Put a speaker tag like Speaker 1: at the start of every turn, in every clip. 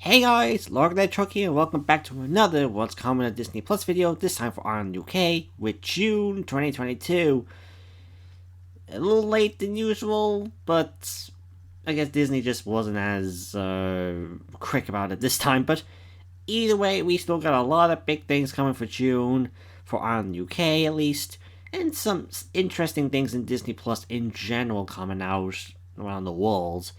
Speaker 1: Hey guys, Lognet Truck here, and welcome back to another What's Coming to Disney Plus video, this time for Ireland UK, with June 2022. A little late than usual, but I guess Disney just wasn't as quick about it this time, but either way, we still got a lot of big things coming for June, for Ireland UK at least, and some interesting things in Disney Plus in general coming out around the world.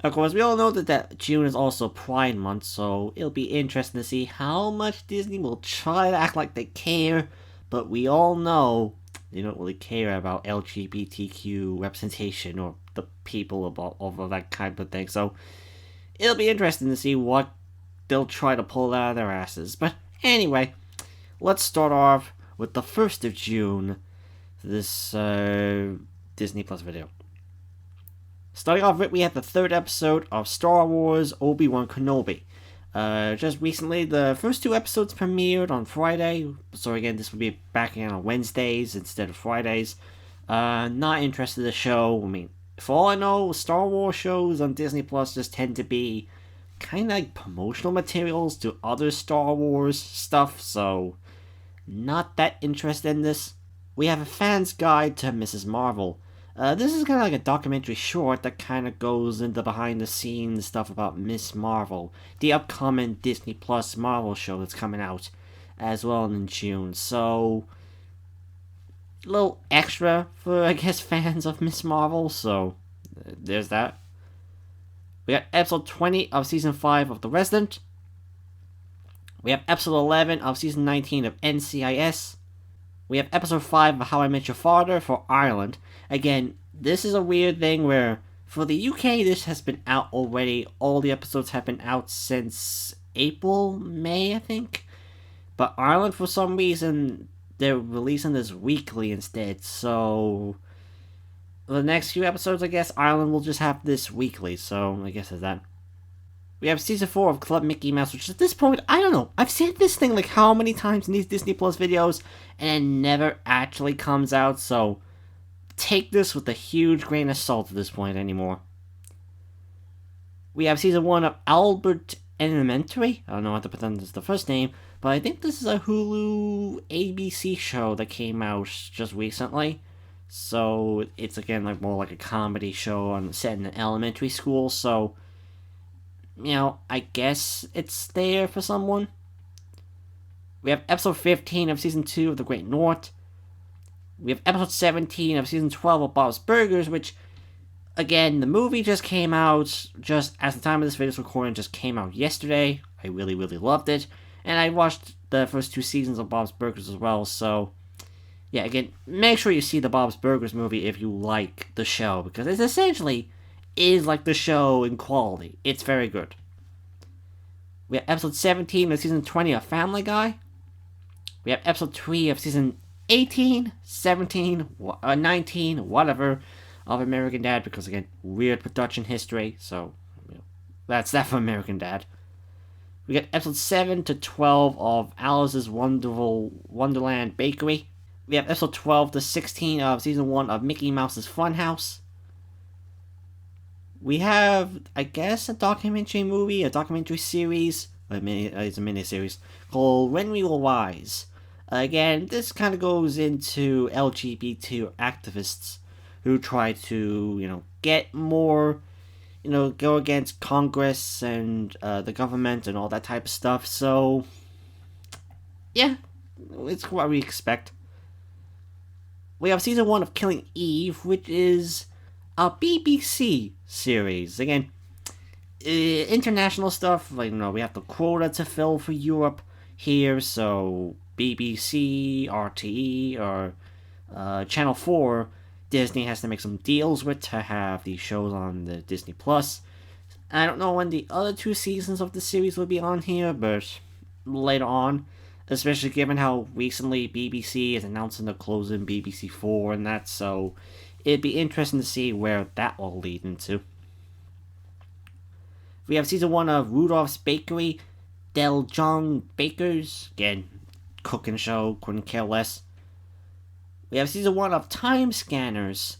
Speaker 1: Of course, we all know that June is also Pride Month, so it'll be interesting to see how much Disney will try to act like they care, but we all know they don't really care about LGBTQ representation or the people about over that kind of thing. So it'll be interesting to see what they'll try to pull out of their asses. But anyway, let's start off with the 1st of June, this Disney Plus video. Starting off with, we have the 3rd episode of Star Wars Obi-Wan Kenobi. Just recently, the first 2 episodes premiered on Friday, so again, this will be back again on Wednesdays instead of Fridays. Not interested in the show. I mean, for all I know, Star Wars shows on Disney Plus just tend to be kind of like promotional materials to other Star Wars stuff, so not that interested in this. We have a fan's guide to Mrs. Marvel. This is kind of like a documentary short that kind of goes into behind the scenes stuff about Miss Marvel, the upcoming Disney Plus Marvel show that's coming out as well in June. So, a little extra for, I guess, fans of Miss Marvel. So, there's that. We got episode 20 of season 5 of The Resident. We have episode 11 of season 19 of NCIS. We have episode 5 of How I Met Your Father for Ireland. Again, this is a weird thing where for the UK this has been out already. All the episodes have been out since April, May, I think. But Ireland, for some reason, they're releasing this weekly instead. So the next few episodes, I guess, Ireland will just have this weekly. So I guess there's that. We have season 4 of Club Mickey Mouse, which at this point, I don't know. I've said this thing like how many times in these Disney Plus videos, and it never actually comes out, so take this with a huge grain of salt at this point anymore. We have season 1 of Albert Elementary. I don't know what to pretend is the first name, but I think this is a Hulu ABC show that came out just recently. So it's again like more like a comedy show set in an elementary school, so I guess it's there for someone. We have episode 15 of season 2 of The Great North. We have episode 17 of season 12 of Bob's Burgers, which, again, the movie just came out, just as the time of this video's recording, just came out yesterday. I really, really loved it. And I watched the first 2 seasons of Bob's Burgers as well, so yeah, again, make sure you see the Bob's Burgers movie if you like the show, because it's essentially is like the show in quality. It's very good. We have episode 17 of season 20 of Family Guy. We have episode 3 of season 18, 17, 19, whatever, of American Dad, because again, weird production history, so that's that for American Dad. We got episode 7 to 12 of Alice's Wonderful Wonderland Bakery. We have episode 12 to 16 of season 1 of Mickey Mouse's Funhouse. We have, I guess, a documentary series, it's a mini-series, called When We Were Wise. Again, this kind of goes into LGBT activists who try to, get more, go against Congress and the government and all that type of stuff. So, yeah, it's what we expect. We have season 1 of Killing Eve, which is a BBC series. Again, international stuff, we have the quota to fill for Europe here, so BBC, RTE, or Channel 4, Disney has to make some deals with to have these shows on the Disney Plus. I don't know when the other 2 seasons of the series will be on here, but later on, especially given how recently BBC is announcing the closing BBC 4 and that, so it'd be interesting to see where that will lead into. We have season 1 of Rudolph's Bakery, Del John Bakers, again, cooking show, couldn't care less. We have season 1 of Time Scanners.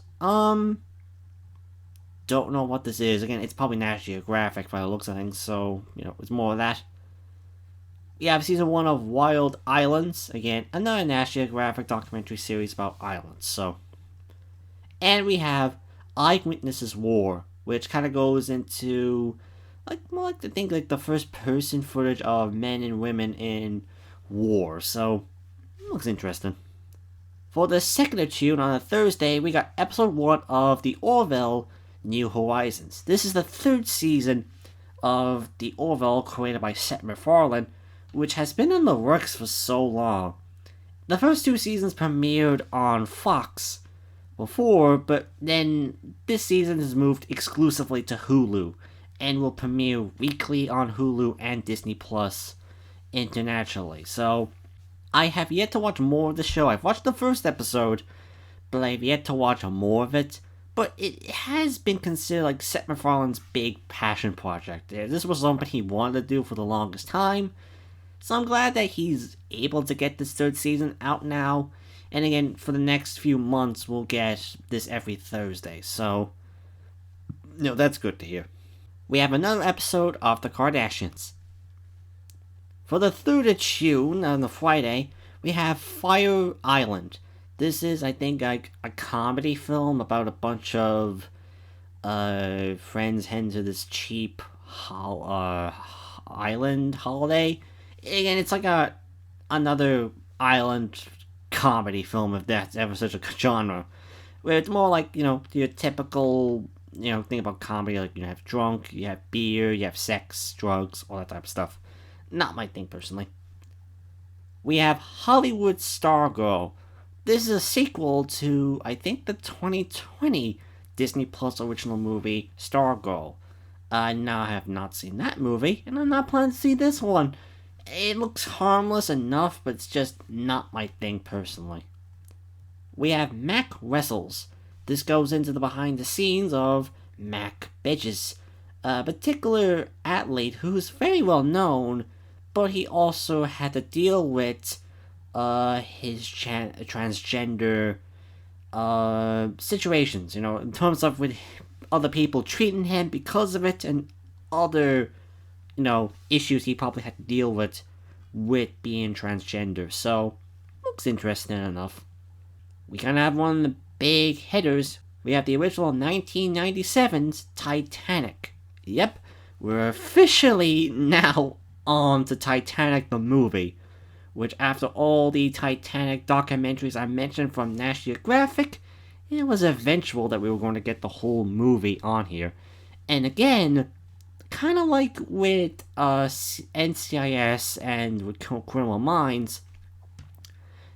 Speaker 1: don't know what this is. Again, it's probably National Geographic by the looks of things, so, it's more of that. We have season 1 of Wild Islands. Again, another National Geographic documentary series about islands, so. And we have Eyewitnesses War, which kind of goes into, more like the first person footage of men and women in war, so. Looks interesting. For the second of June on a Thursday, we got episode 1 of The Orville New Horizons. This is the third season of The Orville created by Seth MacFarlane, which has been in the works for so long. The first 2 seasons premiered on Fox before, but then this season has moved exclusively to Hulu and will premiere weekly on Hulu and Disney Plus internationally. So I have yet to watch more of the show. I've watched the first episode, but I've yet to watch more of it. But it has been considered like Seth MacFarlane's big passion project. This was something he wanted to do for the longest time. So I'm glad that he's able to get this third season out now. And again, for the next few months, we'll get this every Thursday. So, that's good to hear. We have another episode of The Kardashians. For the 3rd of June, on the Friday, we have Fire Island. This is, I think, like a comedy film about a bunch of friends heading to this cheap island holiday. Again, it's like another island comedy film, if that's ever such a genre. Where it's more like, your typical, thing about comedy, like, you have drunk, you have beer, you have sex, drugs, all that type of stuff. Not my thing, personally. We have Hollywood Stargirl. This is a sequel to, I think, the 2020 Disney Plus original movie, Stargirl. Now I have not seen that movie, and I'm not planning to see this one. It looks harmless enough, but it's just not my thing, personally. We have Mac Wrestles. This goes into the behind the scenes of Mac Bedges, a particular athlete who's very well known, but he also had to deal with his transgender situations, in terms of with other people treating him because of it, and other, issues he probably had to deal with being transgender. So, looks interesting enough. We kind of have one of the big hitters. We have the original 1997's Titanic. Yep, we're officially now on to Titanic the movie, which after all the Titanic documentaries I mentioned from National Geographic, it was eventual that we were going to get the whole movie on here. And again, kind of like with NCIS and with Criminal Minds,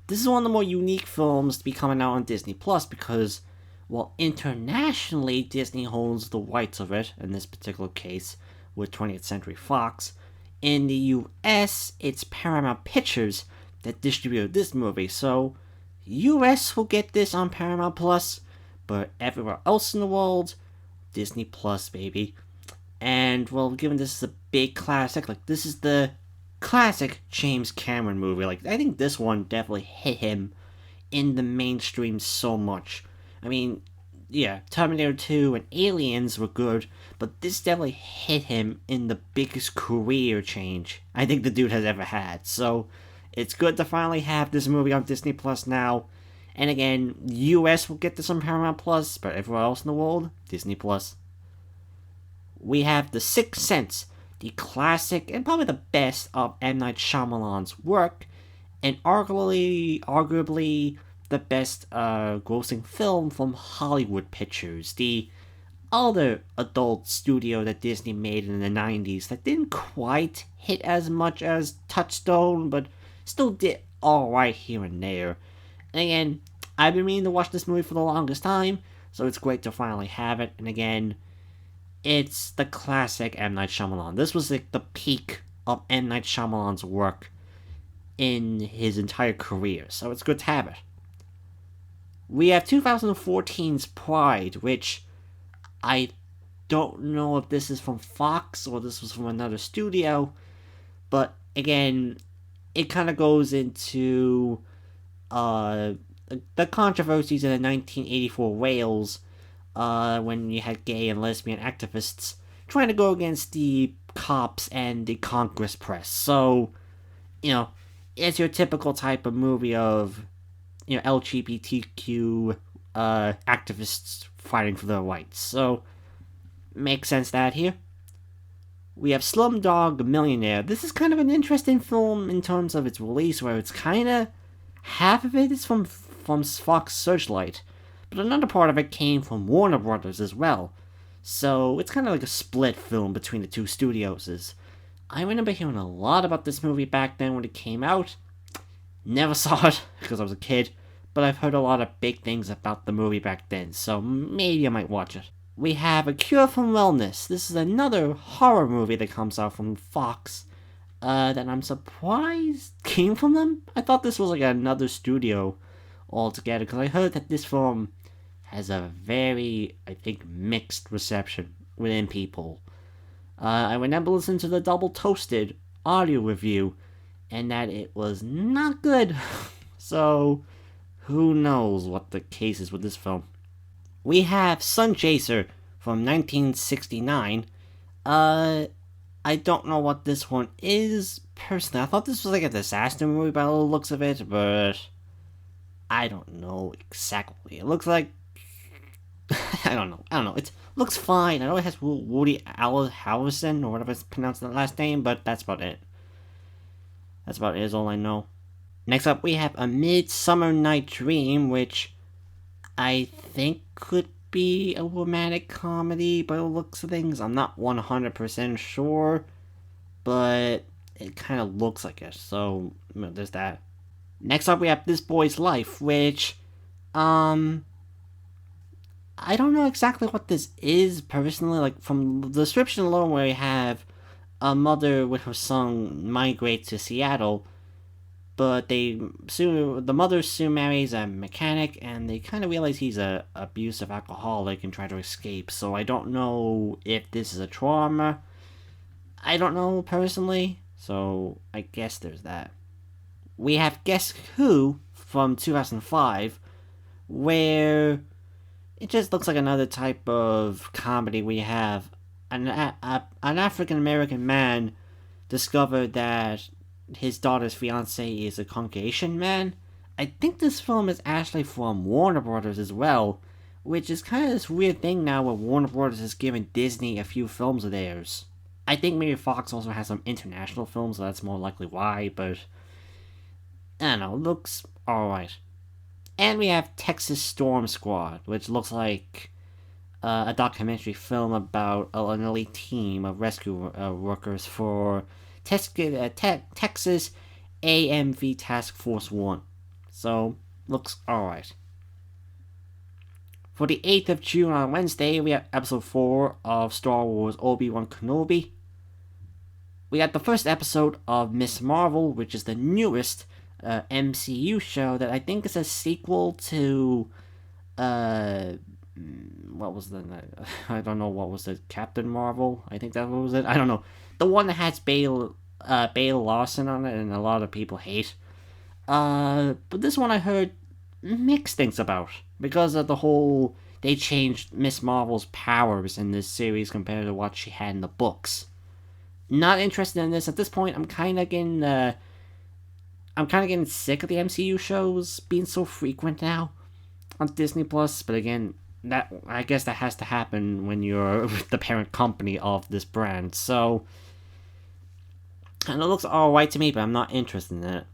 Speaker 1: this is one of the more unique films to be coming out on Disney Plus because, while internationally Disney holds the rights of it, in this particular case with 20th Century Fox, in the US, it's Paramount Pictures that distributed this movie, so US will get this on Paramount Plus, but everywhere else in the world, Disney Plus, baby. And, well, given this is a big classic, like, this is the classic James Cameron movie. Like, I think this one definitely hit him in the mainstream so much. I mean, yeah, Terminator 2 and Aliens were good, but this definitely hit him in the biggest career change I think the dude has ever had. So, it's good to finally have this movie on Disney Plus now. And again, US will get this on Paramount Plus, but everywhere else in the world, Disney Plus. We have The Sixth Sense, the classic and probably the best of M. Night Shyamalan's work, and arguably the best grossing film from Hollywood Pictures, the other adult studio that Disney made in the 90s that didn't quite hit as much as Touchstone, but still did alright here and there. And again, I've been meaning to watch this movie for the longest time, so it's great to finally have it. And again, it's the classic M. Night Shyamalan. This was like the peak of M. Night Shyamalan's work in his entire career, so it's good to have it. We have 2014's Pride, which I don't know if this is from Fox or this was from another studio, but again, it kind of goes into the controversies in the 1984 Wales when you had gay and lesbian activists trying to go against the cops and the Congress press. So, you know, it's your typical type of movie of, LGBTQ activists fighting for their rights. So, makes sense that here. We have Slumdog Millionaire. This is kind of an interesting film in terms of its release, where it's kind of half of it is from Fox Searchlight, but another part of it came from Warner Brothers as well. So it's kind of like a split film between the two studios. I remember hearing a lot about this movie back then when it came out. Never saw it because I was a kid, but I've heard a lot of big things about the movie back then, so maybe I might watch it. We have A Cure for Wellness. This is another horror movie that comes out from Fox that I'm surprised came from them. I thought this was like another studio altogether, because I heard that this film has a very, I think, mixed reception within people. I remember listening to the Double Toasted audio review, and that it was not good. So, who knows what the case is with this film. We have Sun Chaser from 1969. I don't know what this one is, personally. I thought this was like a disaster movie by the looks of it, but I don't know exactly. It looks like... I don't know. It looks fine. I know it has Woody Harrelson, or whatever it's pronounced the last name, but that's about it. That's about it, is all I know. Next up, we have A Midsummer Night Dream, which I think could be a romantic comedy by the looks of things. I'm not 100% sure, but it kind of looks like it, so there's that. Next up, we have This Boy's Life, which, I don't know exactly what this is, personally. Like, from the description alone, where we have a mother with her son migrate to Seattle, but the mother soon marries a mechanic, and they kind of realize he's a abusive alcoholic and try to escape. So I don't know if this is a trauma. I don't know, personally. So I guess there's that. We have Guess Who from 2005, where it just looks like another type of comedy where you have an African-American man discovered that his daughter's fiance is a Caucasian man. I think this film is actually from Warner Brothers as well, which is kind of this weird thing now where Warner Brothers has given Disney a few films of theirs. I think maybe Fox also has some international films, so that's more likely why, but I don't know, it looks alright. And we have Texas Storm Squad, which looks like a documentary film about an elite team of rescue workers for Texas AMV Task Force 1. So, looks alright. For the 8th of June on Wednesday, we have episode 4 of Star Wars Obi-Wan Kenobi. We got the first episode of Miss Marvel, which is the newest MCU show that I think is a sequel to what was the... I don't know, what was it? Captain Marvel? I think that was it. I don't know. The one that has Bale Larson on it, and a lot of people hate. But this one I heard mixed things about, because of the whole... They changed Miss Marvel's powers in this series compared to what she had in the books. Not interested in this at this point. I'm kind of getting sick of the MCU shows being so frequent now on Disney Plus. But again, that I guess that has to happen when you're the parent company of this brand. So, and it looks alright to me, but I'm not interested in it.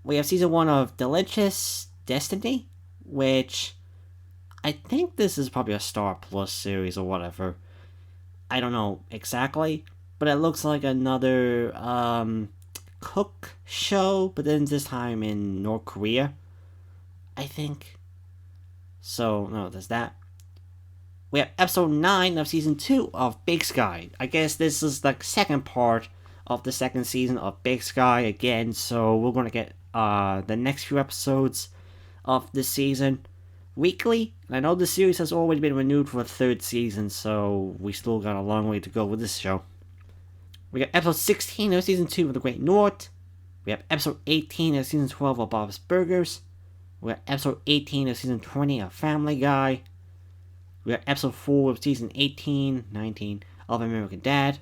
Speaker 1: We have season 1 of Delicious Destiny, which I think this is probably a Star Plus series or whatever. I don't know exactly, but it looks like another cook show, but then this time in North Korea, I think. So, no, there's that. We have episode 9 of season 2 of Big Sky. I guess this is the second part of the second season of Big Sky again, so we're going to get the next few episodes of this season weekly. And I know the series has already been renewed for a third season, so we still got a long way to go with this show. We got episode 16 of season 2 of The Great North. We have episode 18 of season 12 of Bob's Burgers. We have episode 18 of season 20 of Family Guy. We got episode 4 of season 18, 19 of American Dad.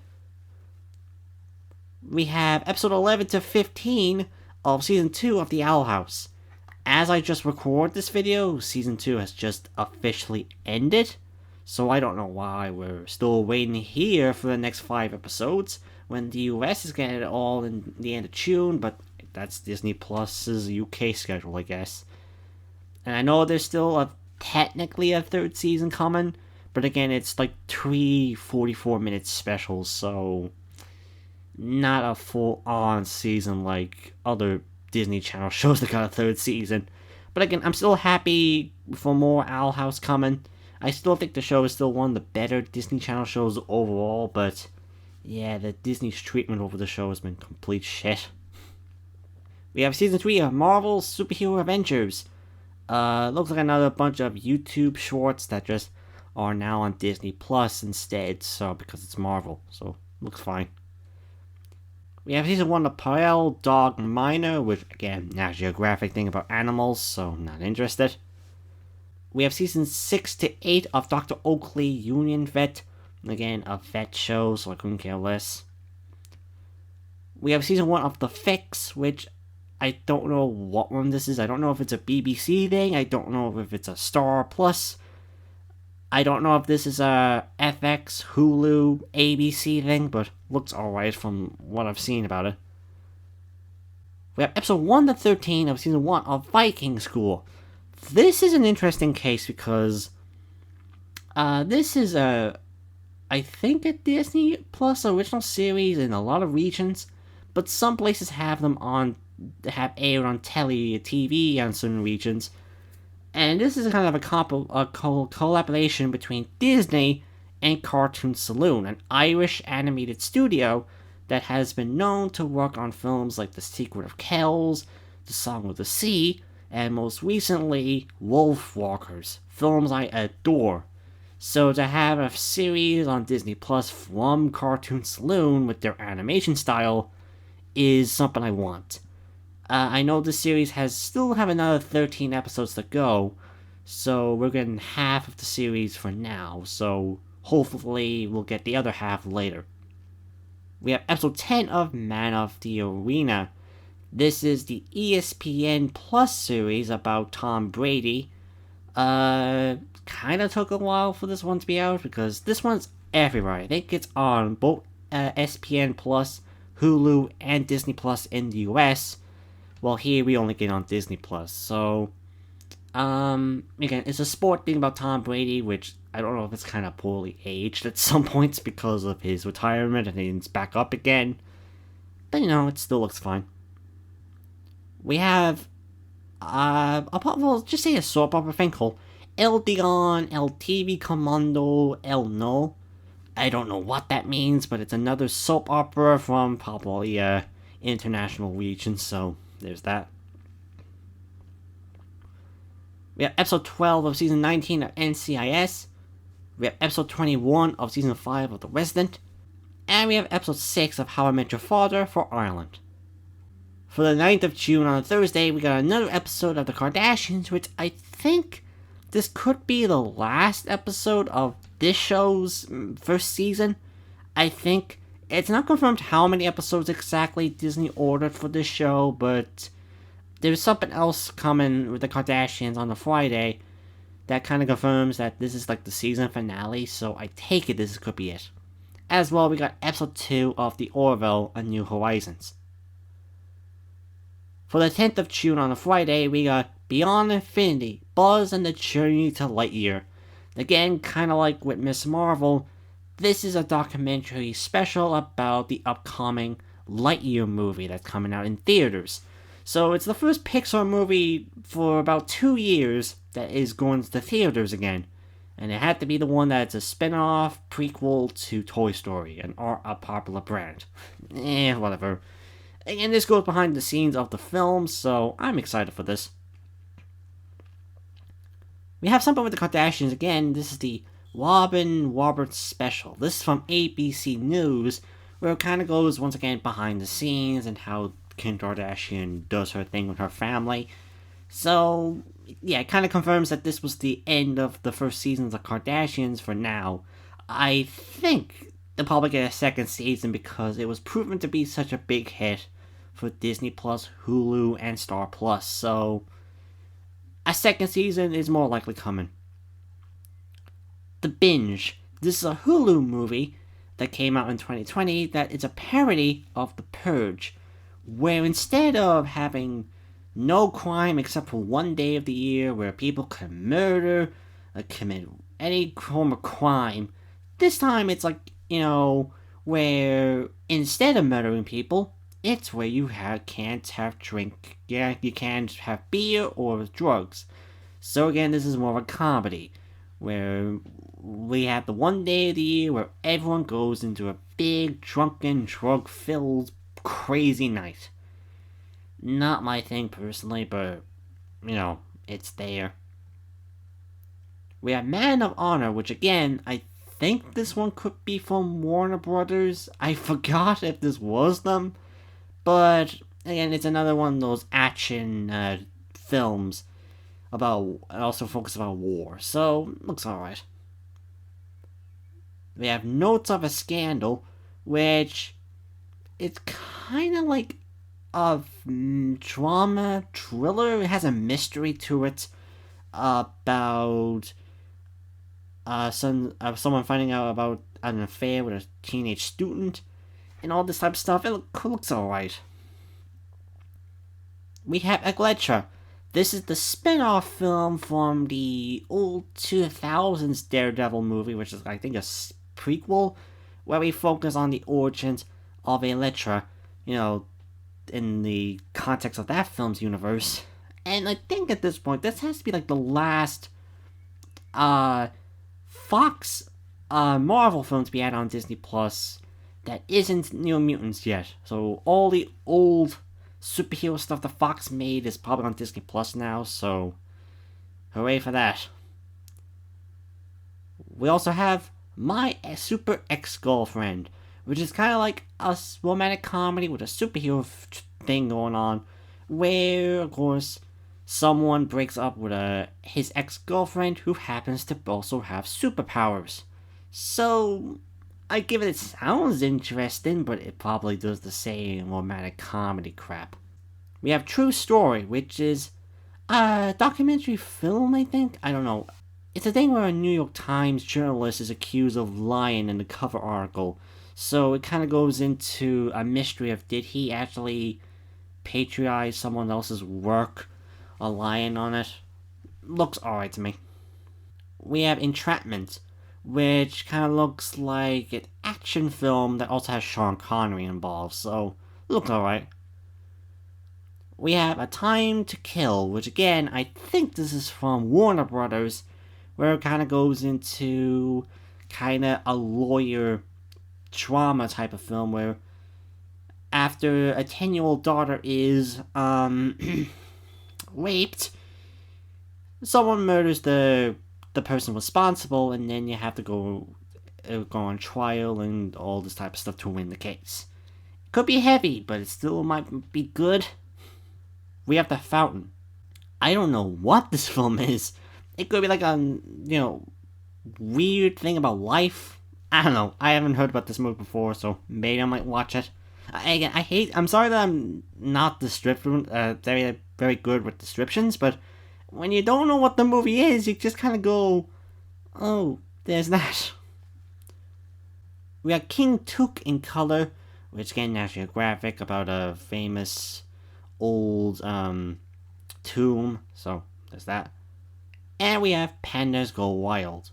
Speaker 1: We have episode 11 to 15 of season 2 of The Owl House. As I just record this video, season 2 has just officially ended, so I don't know why we're still waiting here for the next 5 episodes when the US is getting it all in the end of June, but that's Disney Plus's UK schedule, I guess. And I know there's still technically a 3rd season coming, but again, it's like 3 44-minute specials, so not a full-on season like other Disney Channel shows that got a 3rd season. But again, I'm still happy for more Owl House coming. I still think the show is still one of the better Disney Channel shows overall, but yeah, the Disney's treatment over the show has been complete shit. We have season 3 of Marvel's Superhero Avengers. Looks like another bunch of YouTube shorts that just are now on Disney Plus instead, so because it's Marvel, so looks fine. We have season 1 of Pale Dog Miner, which again, Nat Geographic thing about animals, so not interested. We have season 6 to 8 of Dr. Oakley Union Vet, again, a vet show, so I couldn't care less. We have season 1 of The Fix, which I don't know what one this is. I don't know if it's a BBC thing, I don't know if it's a Star Plus. I don't know if this is a FX, Hulu, ABC thing, but looks alright from what I've seen about it. We have episode 1 to 13 of season 1 of Viking School. This is an interesting case because this is I think a Disney Plus original series in a lot of regions, but some places have them have aired on TV in certain regions. And this is kind of a collaboration between Disney and Cartoon Saloon, an Irish animated studio that has been known to work on films like The Secret of Kells, The Song of the Sea, and most recently, Wolfwalkers, films I adore. So to have a series on Disney Plus from Cartoon Saloon with their animation style is something I want. I know the series still have another 13 episodes to go, so we're getting half of the series for now, so hopefully we'll get the other half later. We have episode 10 of Man of the Arena. This is the ESPN Plus series about Tom Brady. Kinda took a while for this one to be out, because this one's everywhere. I think it's on both ESPN Plus, Hulu, and Disney Plus in the US. Well, here we only get on Disney Plus, so again, it's a sport thing about Tom Brady, which I don't know if it's kind of poorly aged at some points because of his retirement and he's back up again, but it still looks fine. We have well, just say a soap opera thing called El Dion, El TV Comando, El No. I don't know what that means, but it's another soap opera from probably international region, so there's that. We have episode 12 of season 19 of NCIS. We have episode 21 of season 5 of The Resident. And we have episode 6 of How I Met Your Father for Ireland. For the 9th of June on a Thursday, we got another episode of The Kardashians, which I think this could be the last episode of this show's first season. I think. It's not confirmed how many episodes exactly Disney ordered for this show, but there's something else coming with the Kardashians on the Friday that kind of confirms that this is like the season finale, so I take it this could be it. As well, we got episode 2 of The Orville, A New Horizons. For the 10th of June on a Friday, we got Beyond Infinity, Buzz and the Journey to Lightyear. Again, kind of like with Ms. Marvel, this is a documentary special about the upcoming Lightyear movie that's coming out in theaters. So it's the first Pixar movie for about 2 years that is going to the theaters again. And it had to be the one that's a spin-off prequel to Toy Story, a popular brand. Whatever. And this goes behind the scenes of the film, so I'm excited for this. We have something with the Kardashians again. This is the Robin Roberts special. This is from ABC News, where it kind of goes once again behind the scenes and how Kim Kardashian does her thing with her family. So yeah, it kind of confirms that this was the end of the first seasons of Kardashians for now. I think they'll probably get a second season because it was proven to be such a big hit for Disney Plus, Hulu, and Star Plus. So a second season is more likely coming. The Binge. This is a Hulu movie that came out in 2020 that is a parody of The Purge, where instead of having no crime except for one day of the year where people can murder, commit any form of crime, this time it's like, where instead of murdering people, it's where can't have drink. Yeah, you can't have beer or drugs. So again, this is more of a comedy, where we have the one day of the year where everyone goes into a big, drunken, drug-filled, crazy night. Not my thing personally, but, it's there. We have Man of Honor, which again, I think this one could be from Warner Brothers. I forgot if this was them, but again, it's another one of those action films about also focus about war, so looks alright. We have Notes of a Scandal, which it's kind of like a drama thriller. It has a mystery to it about someone finding out about an affair with a teenage student and all this type of stuff. It looks alright. We have Egletra. This is the spin-off film from the old 2000s Daredevil movie, which is, I think, a prequel, where we focus on the origins of Elektra, in the context of that film's universe. And I think at this point, this has to be like the last Fox Marvel film to be added on Disney Plus that isn't New Mutants yet. So all the old superhero stuff that Fox made is probably on Disney Plus now, so hooray for that. We also have My Super Ex-Girlfriend, which is kind of like a romantic comedy with a superhero thing going on, where, of course, someone breaks up with his ex-girlfriend who happens to also have superpowers. So, I give it sounds interesting, but it probably does the same romantic comedy crap. We have True Story, which is a documentary film, I think? I don't know. It's a thing where a New York Times journalist is accused of lying in the cover article. So it kind of goes into a mystery of did he actually patronize someone else's work or lying on it? Looks alright to me. We have Entrapment, which kind of looks like an action film that also has Sean Connery involved, so looks alright. We have A Time to Kill, which again, I think this is from Warner Brothers, where it kind of goes into kind of a lawyer drama type of film where after a 10-year-old daughter is raped, someone murders the person responsible, and then you have to go on trial and all this type of stuff to win the case. It could be heavy, but it still might be good. We have The Fountain. I don't know what this film is. It could be like a, weird thing about life. I don't know. I haven't heard about this movie before, so maybe I might watch it. Again, I'm sorry that I'm not very, very good with descriptions, but when you don't know what the movie is, you just kind of go, oh, there's that. We have King Tut in Color, which again, actually a graphic about a famous old tomb, so there's that. And we have Pandas Go Wild.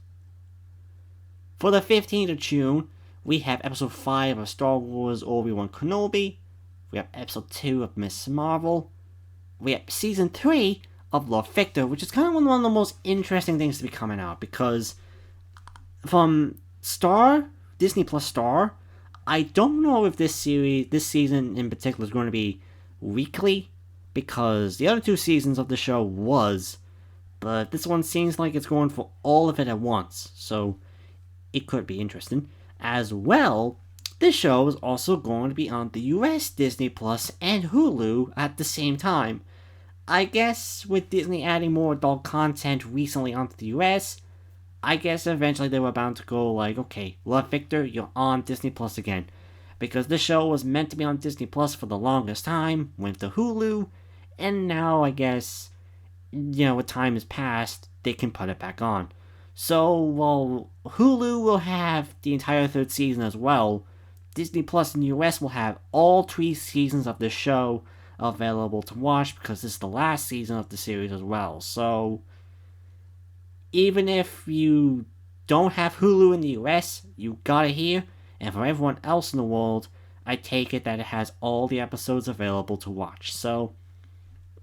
Speaker 1: For the 15th of June, we have episode 5 of Star Wars Obi-Wan Kenobi. We have episode 2 of Miss Marvel. We have season 3 of Love Victor, which is kind of one of the most interesting things to be coming out, because from Disney Plus Star, I don't know if this season in particular is going to be weekly, because the other 2 seasons of the show was, but this one seems like it's going for all of it at once, so it could be interesting. As well, this show is also going to be on the US Disney Plus and Hulu at the same time. I guess with Disney adding more adult content recently onto the US, I guess eventually they were bound to go like, okay, Love Victor, you're on Disney Plus again. Because this show was meant to be on Disney Plus for the longest time, went to Hulu, and now I guess, with time has passed, they can put it back on. So, while Hulu will have the entire third season as well, Disney Plus in the US will have all 3 seasons of the show available to watch because this is the last season of the series as well. So, even if you don't have Hulu in the US, you got it here, and for everyone else in the world, I take it that it has all the episodes available to watch. So,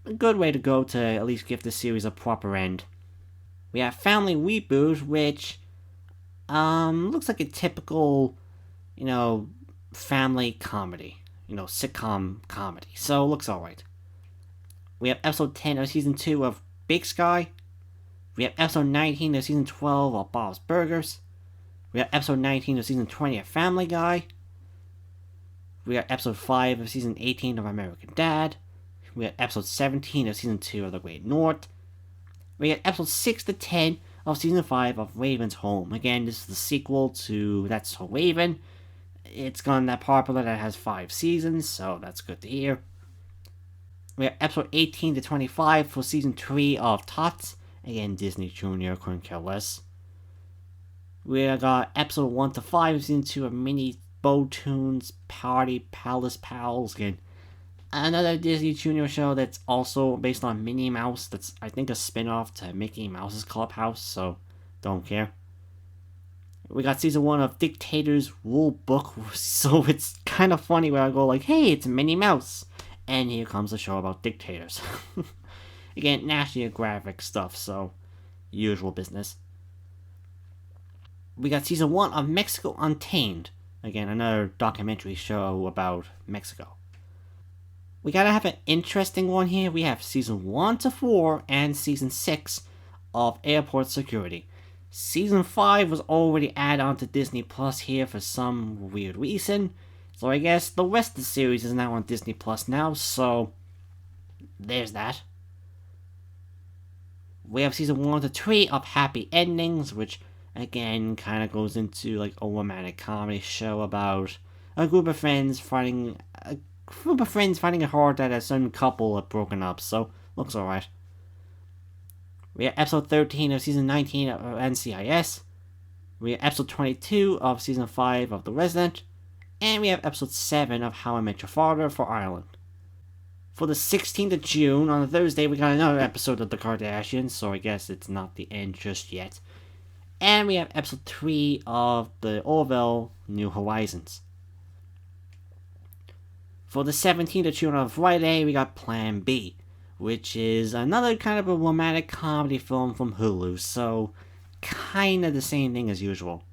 Speaker 1: a good way to go to at least give the series a proper end. We have Family Reboot, which looks like a typical, family comedy, sitcom comedy. So, looks alright. We have episode 10 of season 2 of Big Sky. We have episode 19 of season 12 of Bob's Burgers. We have episode 19 of season 20 of Family Guy. We have episode 5 of season 18 of American Dad. We have episode 17 of season 2 of The Great North. We have episode 6 to 10 of season 5 of Raven's Home. Again, this is the sequel to That's So Raven. It's gotten that popular that it has 5 seasons, so that's good to hear. We have episode 18 to 25 for season 3 of Tots. Again, Disney Junior couldn't care less. We got episode 1 to 5 of season 2 of Mini Bowtoons Party Palace Pals. Again, another Disney Junior show that's also based on Minnie Mouse. That's, I think, a spin-off to Mickey Mouse's Clubhouse, so don't care. We got season 1 of Dictator's Rule Book, so it's kind of funny where I go like, hey, it's Minnie Mouse. And here comes a show about dictators. Again, National Geographic stuff, so usual business. We got season 1 of Mexico Untamed. Again, another documentary show about Mexico. We gotta have an interesting one here. We have season 1 to 4 and season 6 of Airport Security. Season 5 was already added onto Disney Plus here for some weird reason. So I guess the rest of the series is now on Disney Plus now, so there's that. We have season 1 to 3 of Happy Endings, which again kind of goes into like a romantic comedy show about a group of friends finding it hard that a certain couple have broken up, so looks alright. We have episode 13 of season 19 of NCIS. We have episode 22 of season 5 of The Resident. And we have episode 7 of How I Met Your Father for Ireland. For the 16th of June, on a Thursday, we got another episode of The Kardashians, so I guess it's not the end just yet. And we have episode 3 of the Orville New Horizons. For the 17th of June on Friday, we got Plan B, which is another kind of a romantic comedy film from Hulu, so kind of the same thing as usual.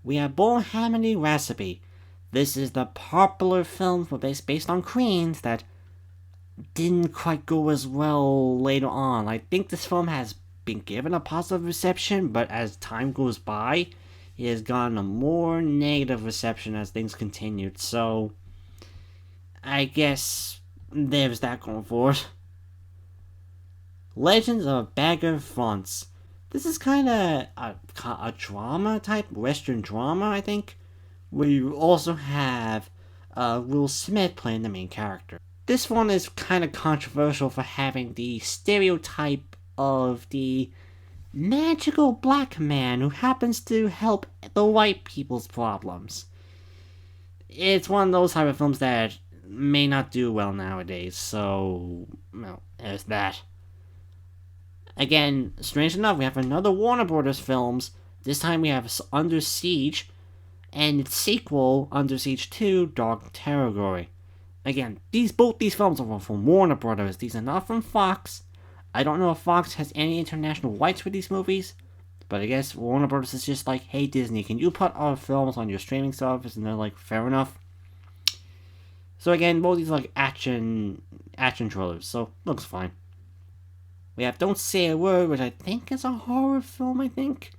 Speaker 1: We have Bohemian Rhapsody. This is the popular film based on Queens that didn't quite go as well later on. I think this film has been given a positive reception, but as time goes by, it has gotten a more negative reception as things continued, so I guess there's that going forward. Legends of Bagger Vance. This is kind of a drama type, Western drama, I think, where you also have Will Smith playing the main character. This one is kind of controversial for having the stereotype of the magical black man who happens to help the white people's problems. It's one of those type of films that may not do well nowadays, so, well, there's that. Again, strange enough, we have another Warner Brothers films. This time we have Under Siege, and its sequel, Under Siege 2, Dark Territory. Again, both these films are from Warner Brothers. These are not from Fox. I don't know if Fox has any international rights for these movies, but I guess Warner Brothers is just like, hey Disney, can you put our films on your streaming service? And they're like, fair enough. So again, both these are like action trailers, so looks fine. We have Don't Say a Word, which I think is a horror film, I think.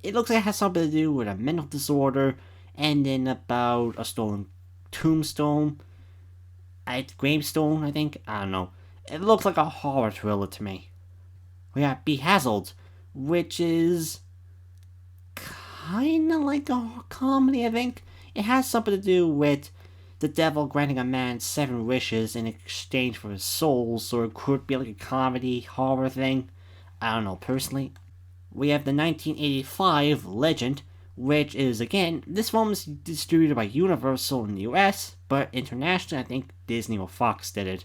Speaker 1: It looks like it has something to do with a mental disorder, and then about a stolen tombstone. Gravestone, I think. I don't know. It looks like a horror thriller to me. We have Behazzled, which is kinda like a comedy, I think. It has something to do with the devil granting a man 7 wishes in exchange for his soul, so it could be like a comedy horror thing. I don't know, personally. We have the 1985 Legend, which is, again, this film is distributed by Universal in the US, but internationally, I think Disney or Fox did it.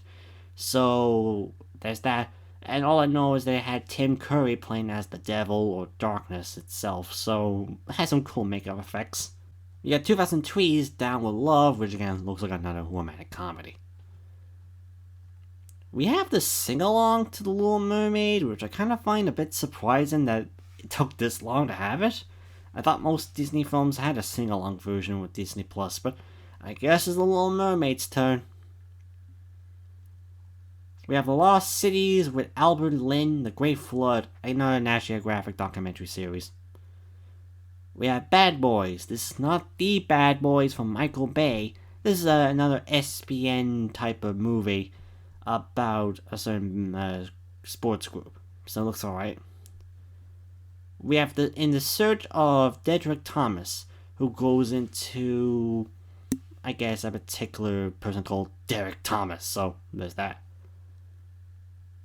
Speaker 1: So, there's that. And all I know is they had Tim Curry playing as the devil or darkness itself, so it has some cool makeup effects. You got 2003's Down with Love, which again looks like another romantic comedy. We have the sing along to The Little Mermaid, which I kind of find a bit surprising that it took this long to have it. I thought most Disney films had a sing along version with Disney Plus, but I guess it's The Little Mermaid's turn. We have The Lost Cities with Albert Lynn, The Great Flood, another National Geographic documentary series. We have Bad Boys. This is not the Bad Boys from Michael Bay. This is another SPN type of movie about a certain sports group. So it looks alright. We have In the Search of Dedrick Thomas, who goes into, I guess, a particular person called Derek Thomas. So there's that.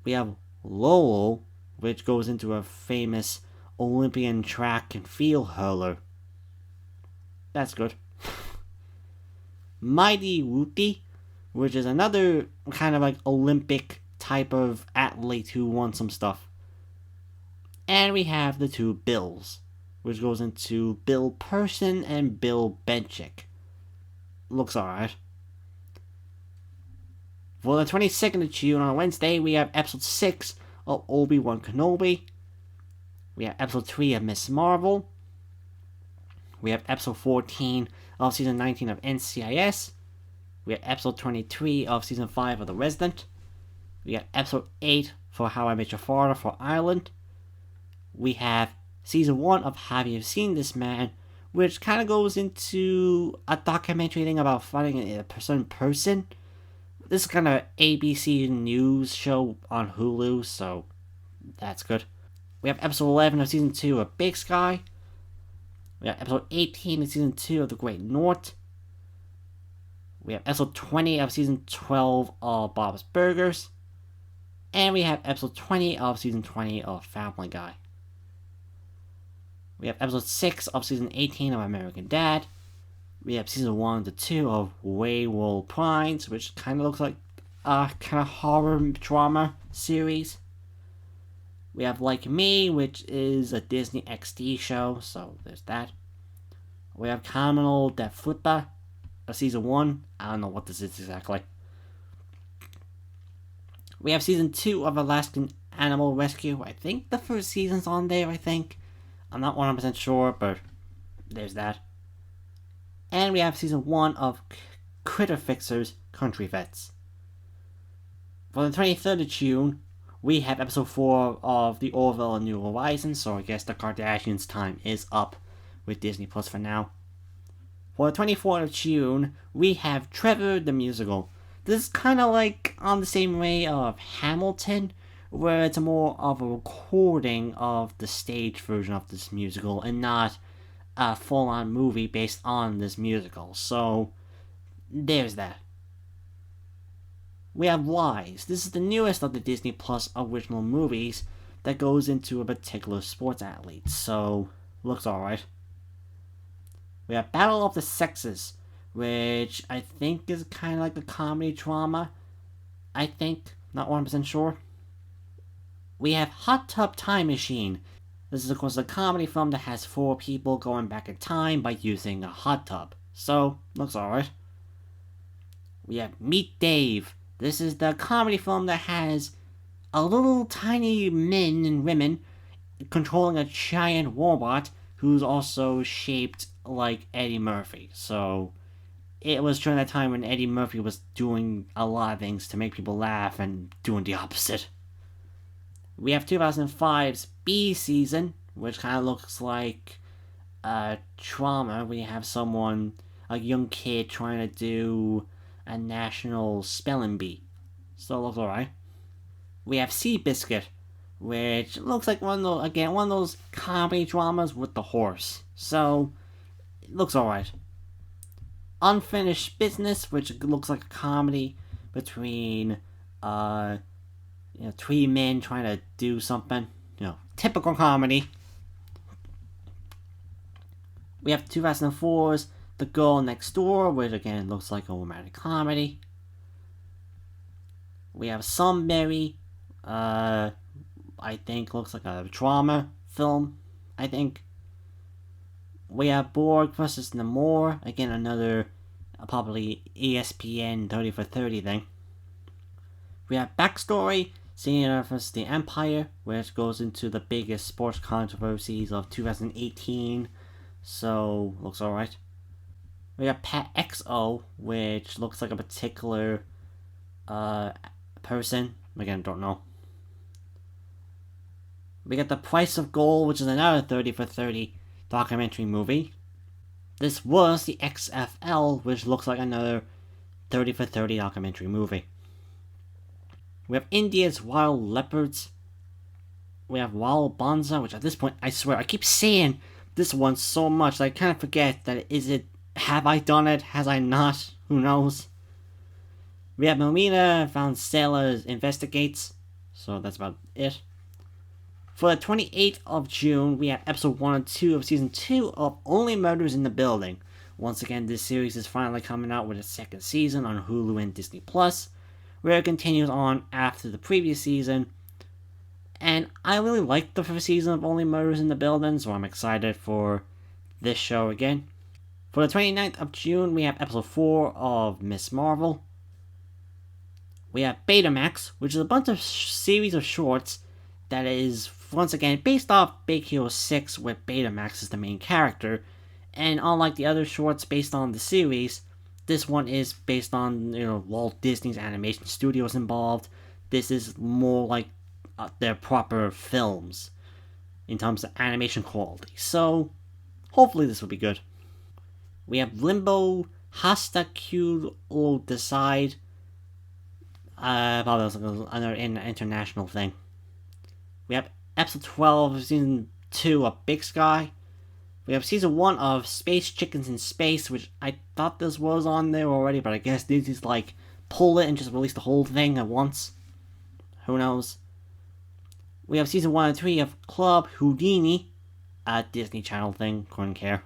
Speaker 1: We have Lowell, which goes into a famous Olympian track and field hurler. That's good. Mighty Whoopi, which is another kind of like Olympic type of athlete who won some stuff. And we have the two Bills, which goes into Bill Person and Bill Benchick. Looks alright. For the 22nd of June on Wednesday, we have episode 6 of Obi-Wan Kenobi. We have episode 3 of Miss Marvel. We have episode 14 of season 19 of NCIS. We have episode 23 of season 5 of The Resident. We have episode 8 for How I Met Your Father for Ireland. We have season 1 of Have You Seen This Man, which kind of goes into a documentary thing about finding a certain person. This is kind of an ABC News show on Hulu, so that's good. We have episode 11 of season 2 of Big Sky. We have episode 18 of season 2 of The Great North. We have episode 20 of season 12 of Bob's Burgers. And we have episode 20 of season 20 of Family Guy. We have episode 6 of season 18 of American Dad. We have season 1 to 2 of Werewolf Pines, which kind of looks like a kind of horror drama series. We have Like Me, which is a Disney XD show, so there's that. We have Kamino de Fruta, season 1. I don't know what this is exactly. We have season 2 of Alaskan Animal Rescue. I think the first season's on there, I think. I'm not 100% sure, but there's that. And we have season 1 of Critter Fixers Country Vets. For the 23rd of June, we have episode 4 of The Orville and New Horizons, so I guess the Kardashians' time is up with Disney Plus for now. For the 24th of June, we have Trevor the Musical. This is kind of like on the same way of Hamilton, where it's more of a recording of the stage version of this musical and not a full-on movie based on this musical. So, there's that. We have Lies. This is the newest of the Disney Plus original movies that goes into a particular sports athlete. So, looks alright. We have Battle of the Sexes, which I think is kind of like a comedy drama. I think, not 100% sure. We have Hot Tub Time Machine. This is, of course, a comedy film that has 4 people going back in time by using a hot tub. So, looks alright. We have Meet Dave. This is the comedy film that has a little tiny men and women controlling a giant robot who's also shaped like Eddie Murphy. So, it was during that time when Eddie Murphy was doing a lot of things to make people laugh and doing the opposite. We have 2005's B Season, which kind of looks like trauma. We have a young kid trying to do a national spelling bee. So it looks alright. We have Seabiscuit, which looks like one of those comedy dramas with the horse. So, it looks alright. Unfinished Business, which looks like a comedy between three men trying to do something. Typical comedy. We have 2004's The Girl Next Door, which again looks like a romantic comedy. We have Sunbury, I think looks like a drama film, I think. We have Borg vs. Namor, again another probably ESPN 30 for 30 thing. We have Backstory, Xena vs. the Empire, which goes into the biggest sports controversies of 2018, so looks alright. We have Pat XO, which looks like a particular person, again don't know. We got The Price of Gold, which is another 30 for 30 documentary movie. This was the XFL, which looks like another 30 for 30 documentary movie. We have India's Wild Leopards. We have Wild Bonza, which at this point, I swear, I keep saying this one so much that I kind of forget that have I done it? Has I not? Who knows? We have Marina Vancella's Investigates, so that's about it. For the 28th of June, we have episode 1 and 2 of season 2 of Only Murders in the Building. Once again, this series is finally coming out with a second season on Hulu and Disney+, where it continues on after the previous season. And I really liked the first season of Only Murders in the Building, so I'm excited for this show again. For the 29th of June, we have episode 4 of Miss Marvel. We have Betamax, which is a bunch of series of shorts that is, once again, based off Big Hero 6, where Betamax is the main character. And unlike the other shorts based on the series, this one is based on, Walt Disney's animation studios involved. This is more like their proper films in terms of animation quality. So, hopefully this will be good. We have Limbo, Hasta Q will Decide. Probably another international thing. We have episode 12 of season 2 of Big Sky. We have season 1 of Space Chickens in Space, which I thought this was on there already, but I guess they just pull it and just release the whole thing at once. Who knows? We have season 1 and 3 of Club Houdini, a Disney Channel thing, couldn't care.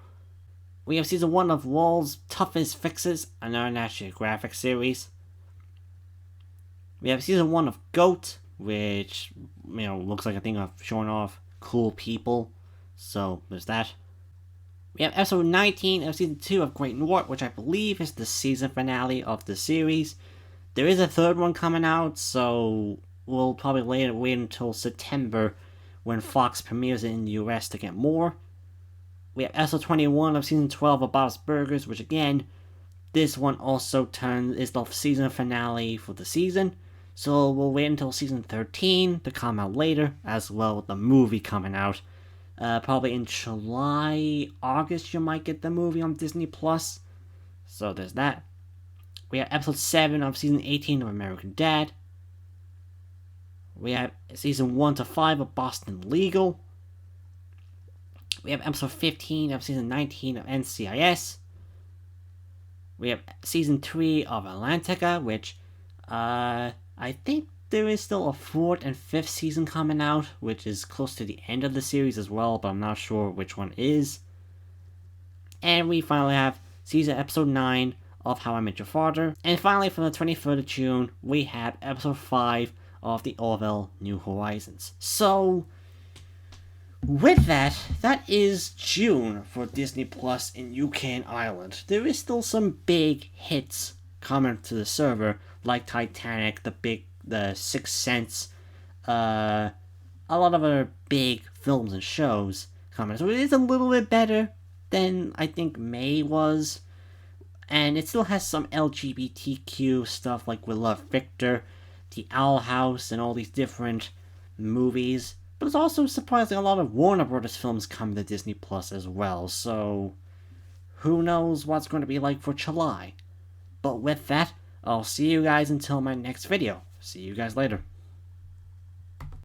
Speaker 1: We have season 1 of World's Toughest Fixes, another National Geographic series. We have season 1 of Goat, which, looks like a thing of showing off cool people. So, there's that. We have episode 19 of season 2 of Great North, which I believe is the season finale of the series. There is a third one coming out, so we'll probably wait until September when Fox premieres it in the US to get more. We have episode 21 of season 12 of Bob's Burgers, which again, this one also is the season finale for the season. So we'll wait until season 13 to come out later, as well with the movie coming out. Probably in July, August, you might get the movie on Disney+. So there's that. We have episode 7 of season 18 of American Dad. We have season 1 to 5 of Boston Legal. We have episode 15 of season 19 of NCIS. We have season 3 of Atlantica, which I think there is still a 4th and 5th season coming out, which is close to the end of the series as well, but I'm not sure which one is. And we finally have season episode 9 of How I Met Your Father. And finally, for the 23rd of June, we have episode 5 of The Orville New Horizons. So, with that is June for Disney Plus in UK and Ireland. There is still some big hits coming to the server, like Titanic, The Sixth Sense, a lot of other big films and shows coming. So it is a little bit better than I think May was. And it still has some LGBTQ stuff like We Love Victor, The Owl House, and all these different movies. But it's also surprisingly a lot of Warner Brothers films coming to Disney Plus as well. So who knows what's going to be like for July. But with that, I'll see you guys until my next video. See you guys later.